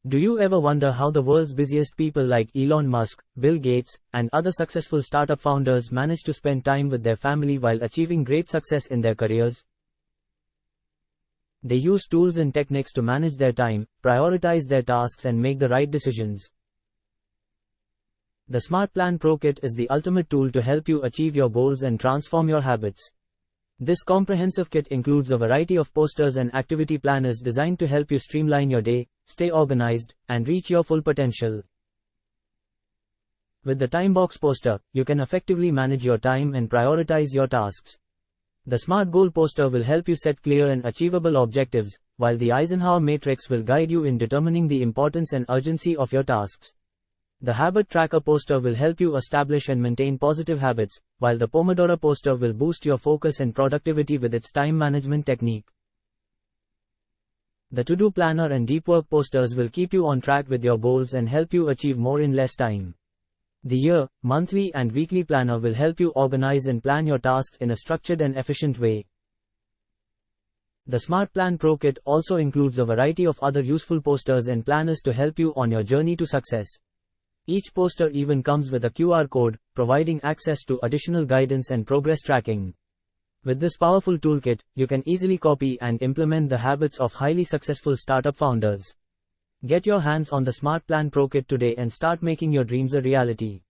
Do you ever wonder how the world's busiest people like Elon Musk, Bill Gates, and other successful startup founders manage to spend time with their family while achieving great success in their careers? They use tools and techniques to manage their time, prioritize their tasks, and make the right decisions. The SmartPlan Pro Kit is the ultimate tool to help you achieve your goals and transform your habits. This comprehensive kit includes a variety of posters and activity planners designed to help you streamline your day, stay organized, and reach your full potential. With the Time Box poster, you can effectively manage your time and prioritize your tasks. The Smart Goal poster will help you set clear and achievable objectives, while the Eisenhower Matrix will guide you in determining the importance and urgency of your tasks. The Habit Tracker poster will help you establish and maintain positive habits, while the Pomodoro poster will boost your focus and productivity with its time management technique. The To-Do Planner and Deep Work posters will keep you on track with your goals and help you achieve more in less time. The Year, Monthly, and Weekly Planner will help you organize and plan your tasks in a structured and efficient way. The SmartPlan Pro Kit also includes a variety of other useful posters and planners to help you on your journey to success. Each poster even comes with a QR code, providing access to additional guidance and progress tracking. With this powerful toolkit, you can easily copy and implement the habits of highly successful startup founders. Get your hands on the SmartPlan Pro Kit today and start making your dreams a reality.